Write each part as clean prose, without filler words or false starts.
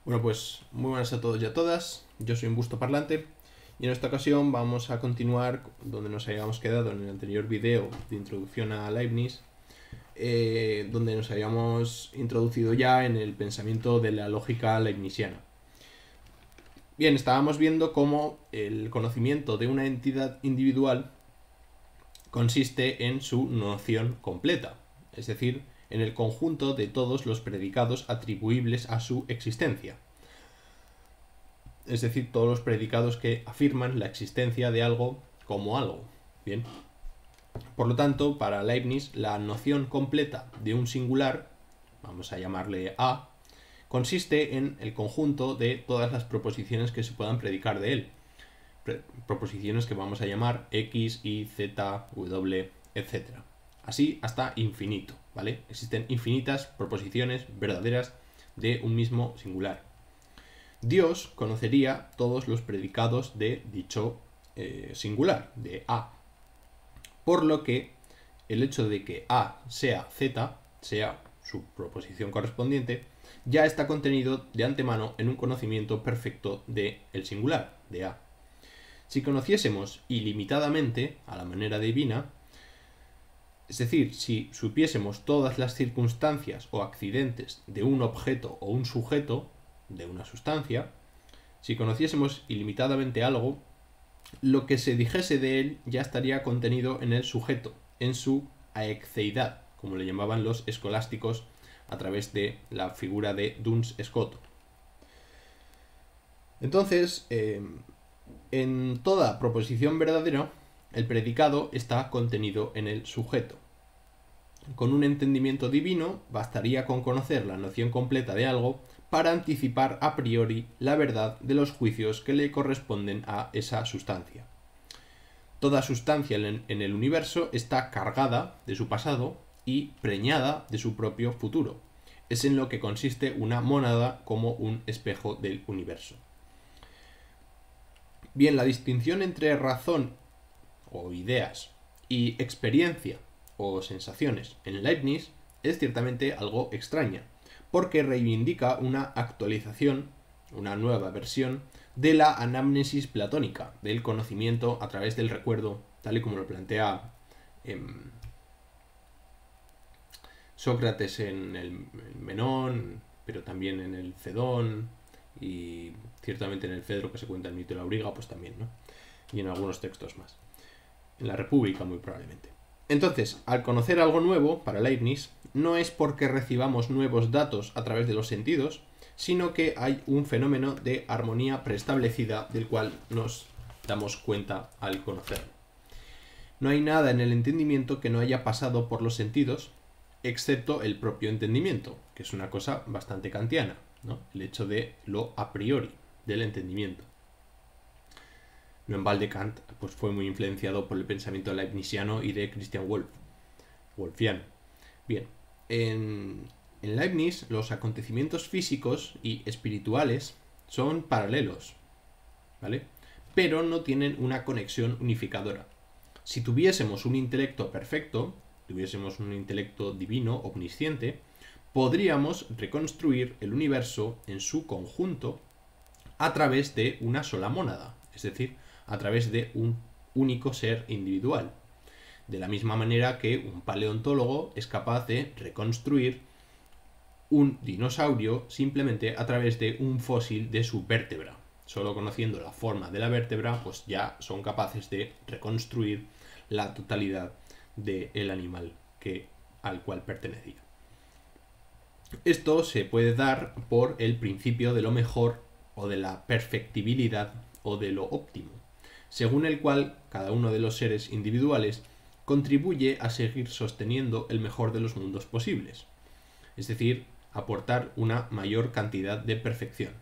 Bueno, pues muy buenas a todos y a todas. Yo soy un busto parlante y en esta ocasión vamos a continuar donde nos habíamos quedado en el anterior video de introducción a Leibniz, donde nos habíamos introducido ya en el pensamiento de la lógica leibniziana. Bien, estábamos viendo cómo el conocimiento de una entidad individual consiste en su noción completa, es decir, en el conjunto de todos los predicados atribuibles a su existencia. Es decir, todos los predicados que afirman la existencia de algo como algo. Bien. Por lo tanto, para Leibniz, la noción completa de un singular, vamos a llamarle A, consiste en el conjunto de todas las proposiciones que se puedan predicar de él. Proposiciones que vamos a llamar X, Y, Z, W, etc. Así hasta infinito, ¿vale? Existen infinitas proposiciones verdaderas de un mismo singular. Dios conocería todos los predicados de dicho singular, de A. Por lo que el hecho de que A sea Z, sea su proposición correspondiente, ya está contenido de antemano en un conocimiento perfecto del singular, de A. Si conociésemos ilimitadamente, a la manera divina, es decir, si supiésemos todas las circunstancias o accidentes de un objeto o un sujeto, de una sustancia, si conociésemos ilimitadamente algo, lo que se dijese de él ya estaría contenido en el sujeto, en su aexeidad, como le llamaban los escolásticos a través de la figura de Duns Scoto. Entonces, en toda proposición verdadera, el predicado está contenido en el sujeto. Con un entendimiento divino bastaría con conocer la noción completa de algo para anticipar a priori la verdad de los juicios que le corresponden a esa sustancia. Toda sustancia en el universo está cargada de su pasado y preñada de su propio futuro. Es en lo que consiste una mónada como un espejo del universo. Bien, la distinción entre razón o ideas y experiencia o sensaciones en Leibniz es ciertamente algo extraña, porque reivindica una actualización, una nueva versión de la anamnesis platónica, del conocimiento a través del recuerdo, tal y como lo plantea Sócrates en el Menón, pero también en el Fedón y ciertamente en el Fedro que se cuenta en el mito de la Auriga, pues también, ¿no? Y en algunos textos más. En la República, muy probablemente. Entonces, al conocer algo nuevo, para Leibniz, no es porque recibamos nuevos datos a través de los sentidos, sino que hay un fenómeno de armonía preestablecida del cual nos damos cuenta al conocerlo. No hay nada en el entendimiento que no haya pasado por los sentidos, excepto el propio entendimiento, que es una cosa bastante kantiana, ¿no? El hecho de lo a priori, del entendimiento. No en balde Kant pues fue muy influenciado por el pensamiento leibniziano y de Christian Wolffiano. Bien, en Leibniz los acontecimientos físicos y espirituales son paralelos, ¿vale? Pero no tienen una conexión unificadora. Si tuviésemos un intelecto perfecto, tuviésemos un intelecto divino, omnisciente, podríamos reconstruir el universo en su conjunto a través de una sola mónada, es decir, a través de un único ser individual. De la misma manera que un paleontólogo es capaz de reconstruir un dinosaurio simplemente a través de un fósil de su vértebra. Solo conociendo la forma de la vértebra, pues ya son capaces de reconstruir la totalidad del animal al cual pertenecía. Esto se puede dar por el principio de lo mejor o de la perfectibilidad o de lo óptimo, según el cual cada uno de los seres individuales contribuye a seguir sosteniendo el mejor de los mundos posibles, es decir, aportar una mayor cantidad de perfección.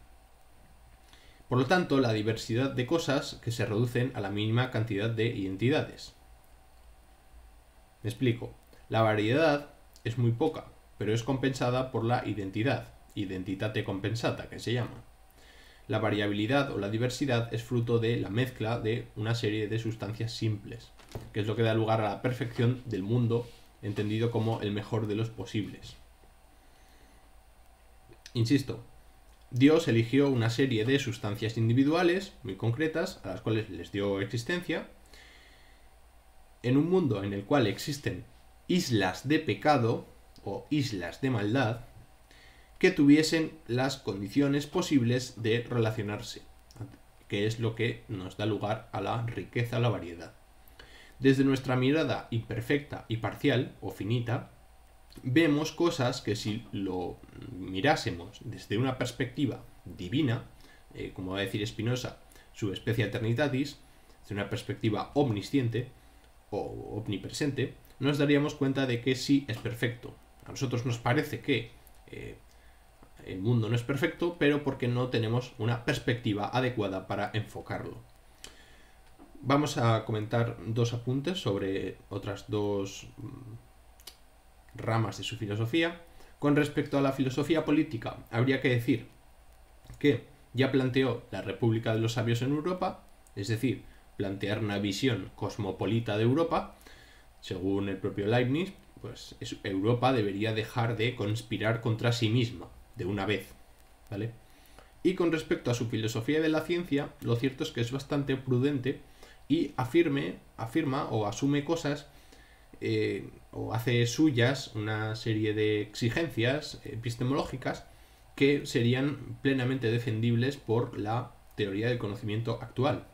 Por lo tanto, la diversidad de cosas que se reducen a la mínima cantidad de identidades. Me explico. La variedad es muy poca, pero es compensada por la identidad, identitate compensata, que se llama. La variabilidad o la diversidad es fruto de la mezcla de una serie de sustancias simples, que es lo que da lugar a la perfección del mundo, entendido como el mejor de los posibles. Insisto, Dios eligió una serie de sustancias individuales muy concretas a las cuales les dio existencia en un mundo en el cual existen islas de pecado o islas de maldad que tuviesen las condiciones posibles de relacionarse, que es lo que nos da lugar a la riqueza, a la variedad. Desde nuestra mirada imperfecta y parcial o finita, vemos cosas que si lo mirásemos desde una perspectiva divina, como va a decir Spinoza, subespecia eternitatis, desde una perspectiva omnisciente o omnipresente, nos daríamos cuenta de que sí es perfecto. A nosotros nos parece que el mundo no es perfecto, pero porque no tenemos una perspectiva adecuada para enfocarlo. Vamos a comentar dos apuntes sobre otras dos ramas de su filosofía. Con respecto a la filosofía política, habría que decir que ya planteó la República de los Sabios en Europa, es decir, plantear una visión cosmopolita de Europa. Según el propio Leibniz, pues Europa debería dejar de conspirar contra sí misma de una vez, ¿vale? Y con respecto a su filosofía de la ciencia, lo cierto es que es bastante prudente y afirma o asume cosas o hace suyas una serie de exigencias epistemológicas que serían plenamente defendibles por la teoría del conocimiento actual.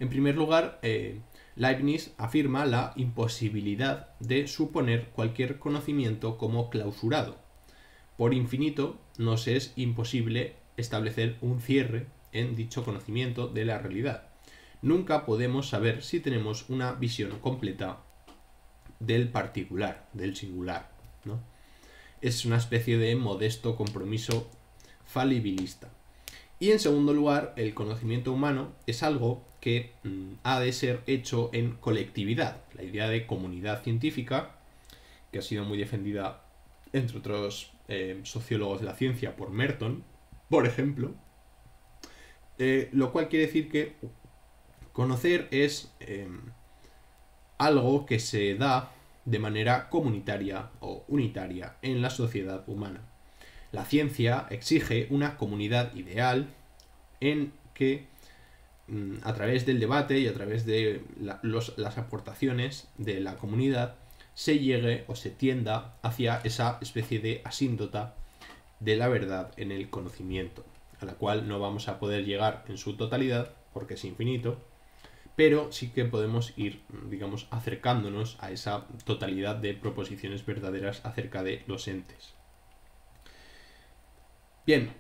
En primer lugar, Leibniz afirma la imposibilidad de suponer cualquier conocimiento como clausurado. Por infinito nos es imposible establecer un cierre en dicho conocimiento de la realidad. Nunca podemos saber si tenemos una visión completa del particular, del singular, ¿no? Es una especie de modesto compromiso falibilista. Y en segundo lugar, el conocimiento humano es algo que ha de ser hecho en colectividad. La idea de comunidad científica, que ha sido muy defendida, entre otros sociólogos de la ciencia, por Merton, por ejemplo, lo cual quiere decir que conocer es algo que se da de manera comunitaria o unitaria en la sociedad humana. La ciencia exige una comunidad ideal en que a través del debate y a través de las aportaciones de la comunidad se llegue o se tienda hacia esa especie de asíntota de la verdad en el conocimiento, a la cual no vamos a poder llegar en su totalidad porque es infinito, pero sí que podemos ir, digamos, acercándonos a esa totalidad de proposiciones verdaderas acerca de los entes. Bien,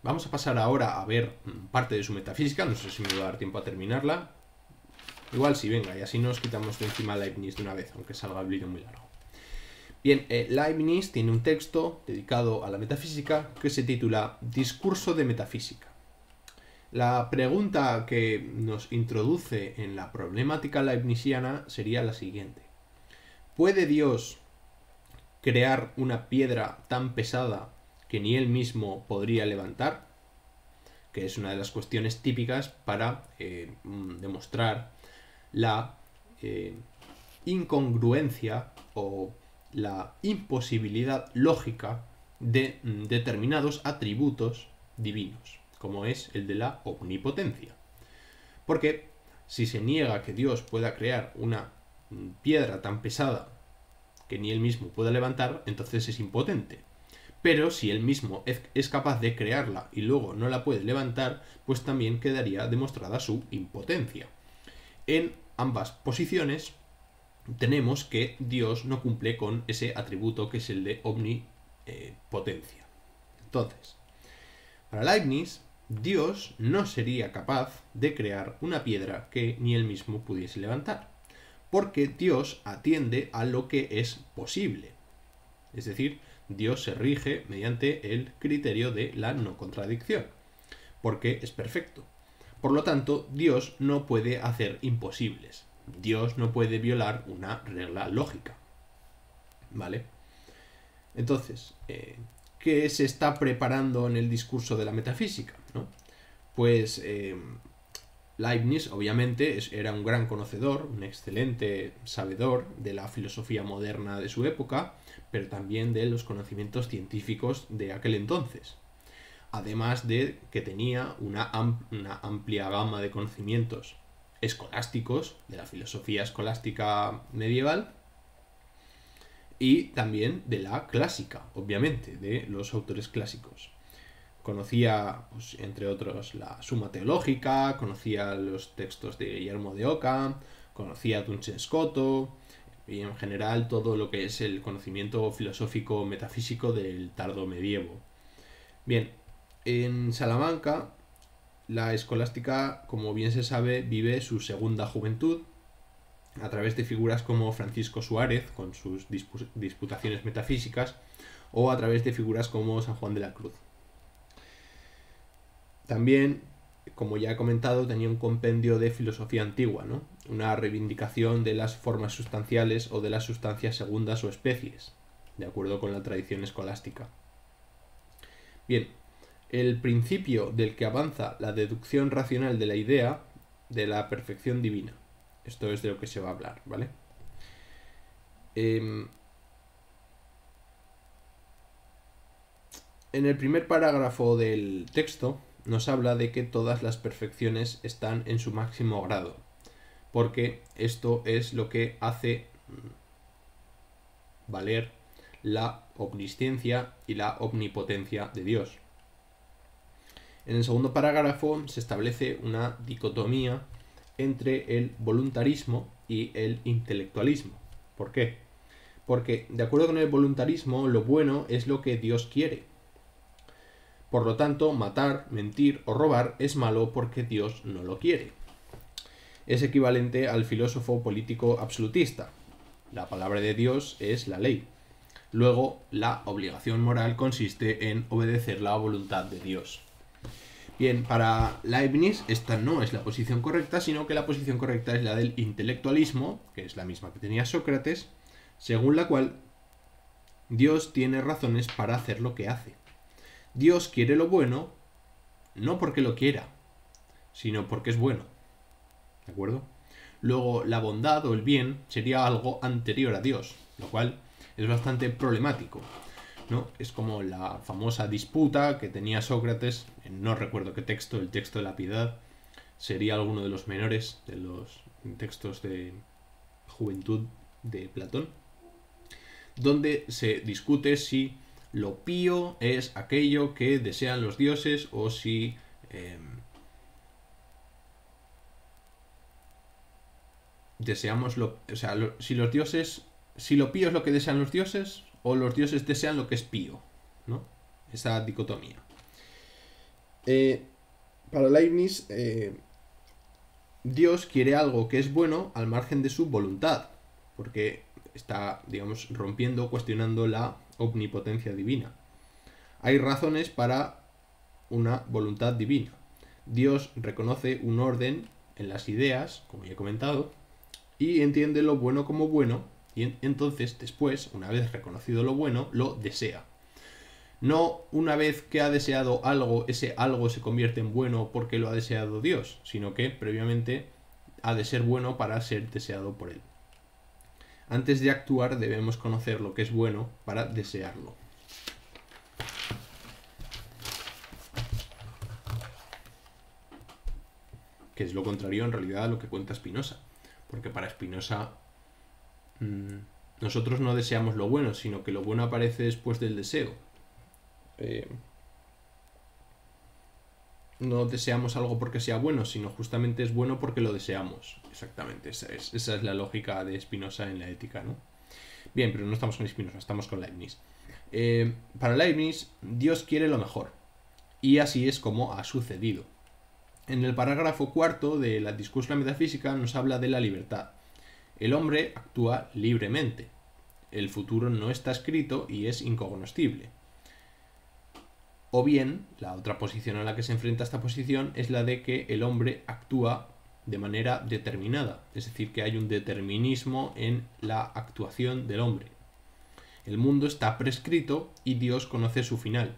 vamos a pasar ahora a ver parte de su metafísica. No sé si me va a dar tiempo a terminarla. Igual sí, venga, y así nos quitamos de encima Leibniz de una vez, aunque salga el vídeo muy largo. Bien, Leibniz tiene un texto dedicado a la metafísica que se titula Discurso de Metafísica. La pregunta que nos introduce en la problemática leibniziana sería la siguiente. ¿Puede Dios crear una piedra tan pesada que ni él mismo podría levantar? Que es una de las cuestiones típicas para demostrar la incongruencia o la imposibilidad lógica de determinados atributos divinos, como es el de la omnipotencia. Porque si se niega que Dios pueda crear una piedra tan pesada que ni él mismo pueda levantar, entonces es impotente. Pero si él mismo es capaz de crearla y luego no la puede levantar, pues también quedaría demostrada su impotencia. En ambas posiciones tenemos que Dios no cumple con ese atributo que es el de omnipotencia. Entonces, para Leibniz, Dios no sería capaz de crear una piedra que ni él mismo pudiese levantar, porque Dios atiende a lo que es posible. Es decir, Dios se rige mediante el criterio de la no contradicción, porque es perfecto. Por lo tanto, Dios no puede hacer imposibles. Dios no puede violar una regla lógica. ¿Vale? Entonces, ¿qué se está preparando en el discurso de la metafísica? ¿No? Pues Leibniz, obviamente, era un gran conocedor, un excelente sabedor de la filosofía moderna de su época, pero también de los conocimientos científicos de aquel entonces. además de que tenía una amplia gama de conocimientos escolásticos, de la filosofía escolástica medieval, y también de la clásica, obviamente, de los autores clásicos. Conocía, pues, entre otros, la Suma Teológica, conocía los textos de Guillermo de Oca, conocía a Duns Scoto, y en general todo lo que es el conocimiento filosófico metafísico del tardo medievo. Bien, en Salamanca la escolástica, como bien se sabe, vive su segunda juventud a través de figuras como Francisco Suárez con sus disputaciones metafísicas, o a través de figuras como San Juan de la Cruz. También, como ya he comentado, tenía un compendio de filosofía antigua, ¿no? Una reivindicación de las formas sustanciales o de las sustancias segundas o especies, de acuerdo con la tradición escolástica. Bien, el principio del que avanza la deducción racional de la idea de la perfección divina. Esto es de lo que se va a hablar, ¿vale? En el primer parágrafo del texto nos habla de que todas las perfecciones están en su máximo grado, porque esto es lo que hace valer la omnisciencia y la omnipotencia de Dios. En el segundo parágrafo se establece una dicotomía entre el voluntarismo y el intelectualismo. ¿Por qué? Porque, de acuerdo con el voluntarismo, lo bueno es lo que Dios quiere. Por lo tanto, matar, mentir o robar es malo porque Dios no lo quiere. Es equivalente al filósofo político absolutista. La palabra de Dios es la ley. Luego, la obligación moral consiste en obedecer la voluntad de Dios. Bien, para Leibniz esta no es la posición correcta, sino que la posición correcta es la del intelectualismo, que es la misma que tenía Sócrates, según la cual Dios tiene razones para hacer lo que hace. Dios quiere lo bueno, no porque lo quiera, sino porque es bueno. ¿De acuerdo? Luego, la bondad o el bien sería algo anterior a Dios, lo cual es bastante problemático, ¿no? Es como la famosa disputa que tenía Sócrates, no recuerdo qué texto, el texto de la piedad, sería alguno de los menores de los textos de juventud de Platón, donde se discute si lo pío es aquello que desean los dioses o si deseamos si los dioses, si lo pío es lo que desean los dioses o los dioses desean lo que es pío, ¿no? Esa dicotomía. Para Leibniz, Dios quiere algo que es bueno al margen de su voluntad, porque está, digamos, rompiendo, cuestionando la omnipotencia divina. Hay razones para una voluntad divina. Dios reconoce un orden en las ideas, como ya he comentado, y entiende lo bueno como bueno, y entonces después, una vez reconocido lo bueno, lo desea. No una vez que ha deseado algo, ese algo se convierte en bueno porque lo ha deseado Dios, sino que previamente ha de ser bueno para ser deseado por él. Antes de actuar debemos conocer lo que es bueno para desearlo. Que es lo contrario en realidad a lo que cuenta Spinoza. Porque para Spinoza nosotros no deseamos lo bueno, sino que lo bueno aparece después del deseo. No deseamos algo porque sea bueno, sino justamente es bueno porque lo deseamos. Exactamente, esa es la lógica de Spinoza en la ética, ¿no? Bien, pero no estamos con Spinoza, estamos con Leibniz. Para Leibniz, Dios quiere lo mejor. Y así es como ha sucedido. En el parágrafo cuarto de la Discurso de la Metafísica nos habla de la libertad. El hombre actúa libremente. El futuro no está escrito y es incognoscible. O bien, la otra posición a la que se enfrenta esta posición es la de que el hombre actúa de manera determinada, es decir, que hay un determinismo en la actuación del hombre. El mundo está prescrito y Dios conoce su final,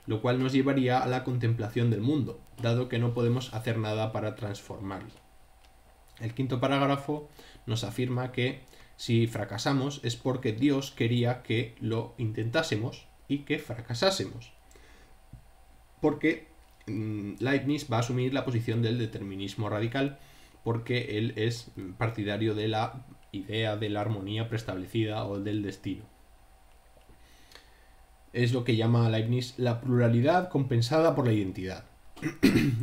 lo cual nos llevaría a la contemplación del mundo, dado que no podemos hacer nada para transformarlo. El quinto parágrafo nos afirma que si fracasamos es porque Dios quería que lo intentásemos y que fracasásemos. porque Leibniz va a asumir la posición del determinismo radical, porque él es partidario de la idea de la armonía preestablecida o del destino. Es lo que llama Leibniz la pluralidad compensada por la identidad,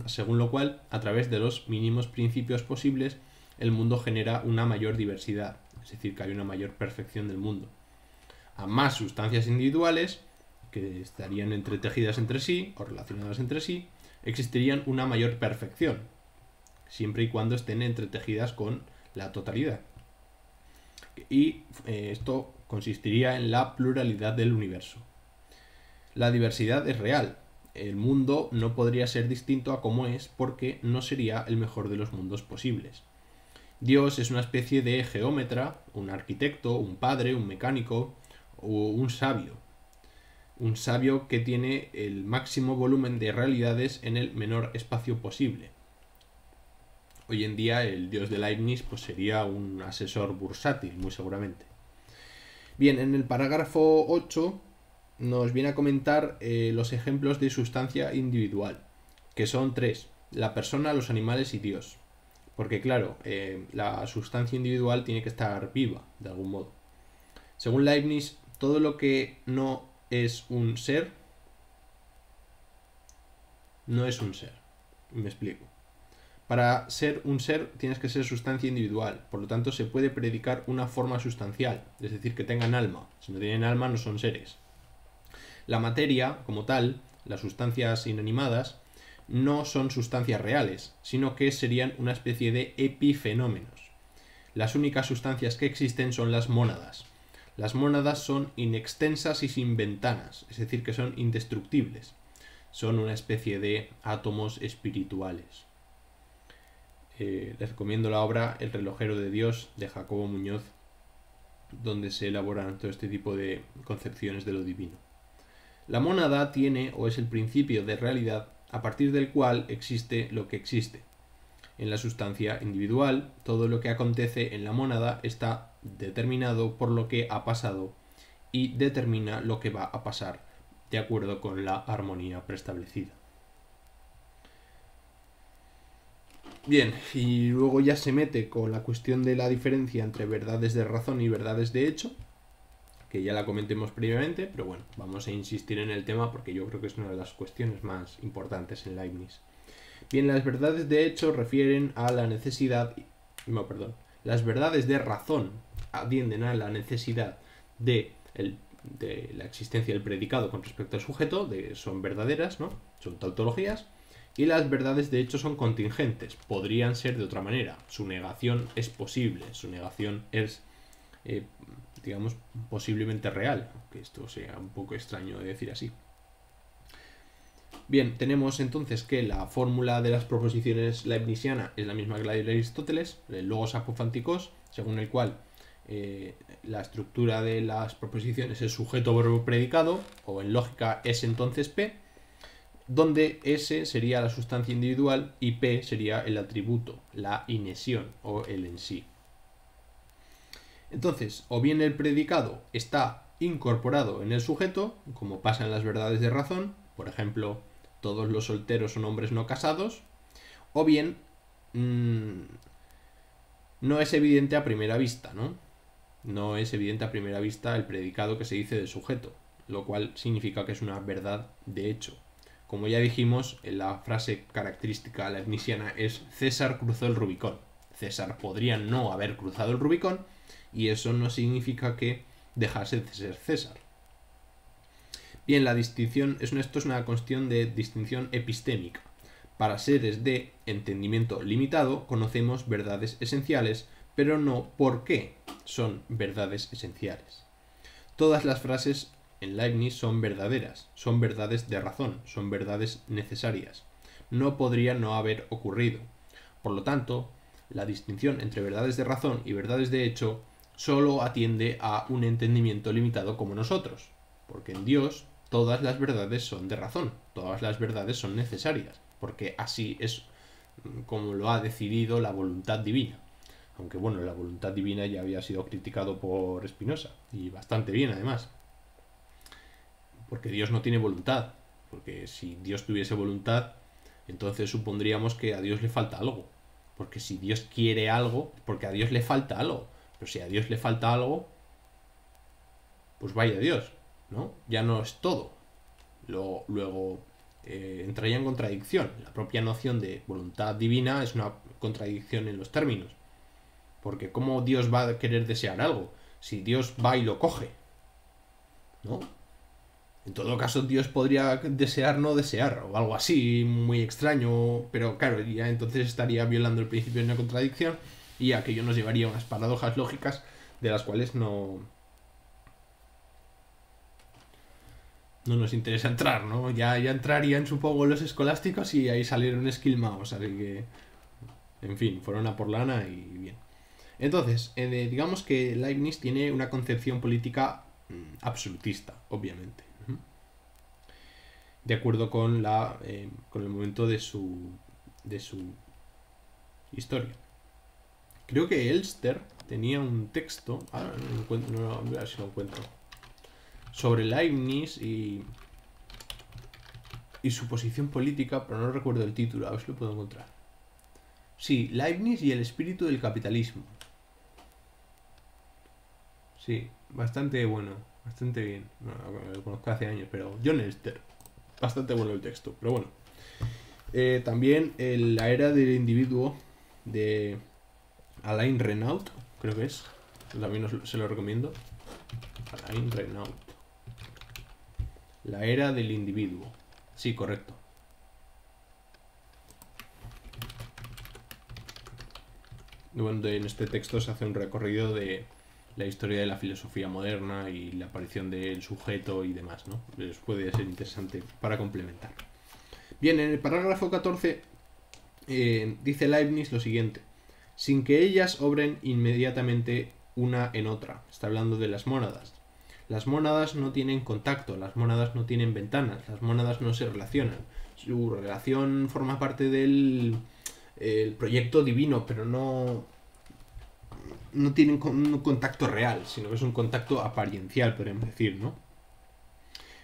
según lo cual, a través de los mínimos principios posibles, el mundo genera una mayor diversidad, es decir, que hay una mayor perfección del mundo. A más sustancias individuales, que estarían entretejidas entre sí o relacionadas entre sí, existirían una mayor perfección, siempre y cuando estén entretejidas con la totalidad. Y esto consistiría en la pluralidad del universo. La diversidad es real. El mundo no podría ser distinto a como es porque no sería el mejor de los mundos posibles. Dios es una especie de geómetra, un arquitecto, un padre, un mecánico o un sabio. Un sabio que tiene el máximo volumen de realidades en el menor espacio posible. Hoy en día el dios de Leibniz pues sería un asesor bursátil, muy seguramente. Bien, en el parágrafo 8 nos viene a comentar los ejemplos de sustancia individual, que son 3: la persona, los animales y Dios. Porque claro, la sustancia individual tiene que estar viva, de algún modo. Según Leibniz, todo lo que no es un ser, no es un ser. Me explico. Para ser un ser tienes que ser sustancia individual, por lo tanto se puede predicar una forma sustancial, es decir, que tengan alma. Si no tienen alma no son seres. La materia, como tal, las sustancias inanimadas, no son sustancias reales, sino que serían una especie de epifenómenos. Las únicas sustancias que existen son las mónadas. Las mónadas son inextensas y sin ventanas, es decir, que son indestructibles. Son una especie de átomos espirituales. Les recomiendo la obra El relojero de Dios de Jacobo Muñoz, donde se elaboran todo este tipo de concepciones de lo divino. La mónada tiene o es el principio de realidad a partir del cual existe lo que existe. En la sustancia individual, todo lo que acontece en la mónada está determinado por lo que ha pasado y determina lo que va a pasar de acuerdo con la armonía preestablecida. Bien, y luego ya se mete con la cuestión de la diferencia entre verdades de razón y verdades de hecho, que ya la comentemos previamente, pero bueno, vamos a insistir en el tema porque yo creo que es una de las cuestiones más importantes en Leibniz. Bien, las verdades de hecho refieren a la necesidad... No, perdón. Las verdades de razón atienden a la necesidad de la existencia del predicado con respecto al sujeto, son verdaderas, ¿no? Son tautologías. Y las verdades de hecho son contingentes, podrían ser de otra manera. Su negación es posible, su negación es, digamos, posiblemente real, aunque esto sea un poco extraño de decir así. Bien, tenemos entonces que la fórmula de las proposiciones leibniziana es la misma que la de Aristóteles, el logos apophthontikos, según el cual la estructura de las proposiciones es sujeto, verbo, predicado, o en lógica es entonces P, donde S sería la sustancia individual y P sería el atributo, la inesión o el en sí. Entonces, o bien el predicado está incorporado en el sujeto, como pasa en las verdades de razón, por ejemplo, todos los solteros son hombres no casados, o bien no es evidente a primera vista, ¿no? No es evidente a primera vista el predicado que se dice del sujeto, lo cual significa que es una verdad de hecho. Como ya dijimos, la frase característica leibniziana es César cruzó el Rubicón. César podría no haber cruzado el Rubicón y eso no significa que dejase de ser César. Bien, la distinción esto es una cuestión de distinción epistémica. Para seres de entendimiento limitado conocemos verdades esenciales, pero no por qué son verdades esenciales. Todas las frases en Leibniz son verdaderas, son verdades de razón, son verdades necesarias. No podría no haber ocurrido. Por lo tanto, la distinción entre verdades de razón y verdades de hecho solo atiende a un entendimiento limitado como nosotros, porque en Dios todas las verdades son de razón, todas las verdades son necesarias, porque así es como lo ha decidido la voluntad divina. Aunque bueno, la voluntad divina ya había sido criticado por Spinoza, y bastante bien además. Porque Dios no tiene voluntad, porque si Dios tuviese voluntad, entonces supondríamos que a Dios le falta algo. Porque si Dios quiere algo, porque a Dios le falta algo. Pero si a Dios le falta algo, pues vaya Dios, ¿no? Ya no es todo. Luego entraría en contradicción. La propia noción de voluntad divina es una contradicción en los términos. Porque ¿cómo Dios va a querer desear algo? Si Dios va y lo coge, ¿no? En todo caso, Dios podría desear no desear, o algo así, muy extraño, pero claro, ya entonces estaría violando el principio de una contradicción y aquello nos llevaría a unas paradojas lógicas de las cuales no nos interesa entrar, ¿no? Ya entrarían, supongo, los escolásticos y ahí salieron esquilmados, así que, en fin, fueron a por lana y bien. Entonces, digamos que Leibniz tiene una concepción política absolutista, obviamente, de acuerdo con con el momento de su historia. Creo que Elster tenía un texto, ahora no, a ver si lo encuentro, sobre Leibniz y su posición política, pero no recuerdo el título, a ver si lo puedo encontrar. Sí, Leibniz y el espíritu del capitalismo. Sí, bastante bueno, bastante bien. Bueno, lo conozco hace años, pero John Elster. Bastante bueno el texto, pero bueno. También La era del individuo de Alain Renaud, creo que es. También se lo recomiendo. Alain Renaud. La era del individuo. Sí, correcto. Donde en este texto se hace un recorrido de la historia de la filosofía moderna y la aparición del sujeto y demás, ¿no? Les puede ser interesante para complementar. Bien, en el parágrafo 14 dice Leibniz lo siguiente: sin que ellas obren inmediatamente una en otra. Está hablando de las mónadas. Las mónadas no tienen contacto, las mónadas no tienen ventanas, las mónadas no se relacionan. Su relación forma parte del proyecto divino, pero no tienen un contacto real, sino que es un contacto apariencial, podríamos decir, ¿no?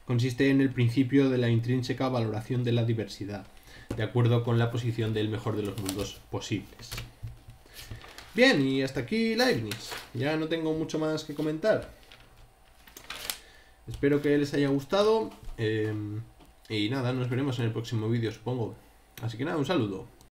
Consiste en el principio de la intrínseca valoración de la diversidad, de acuerdo con la posición del mejor de los mundos posibles. Bien, y hasta aquí Leibniz. Ya no tengo mucho más que comentar. Espero que les haya gustado. Y nada, nos veremos en el próximo vídeo, supongo. Así que nada, un saludo.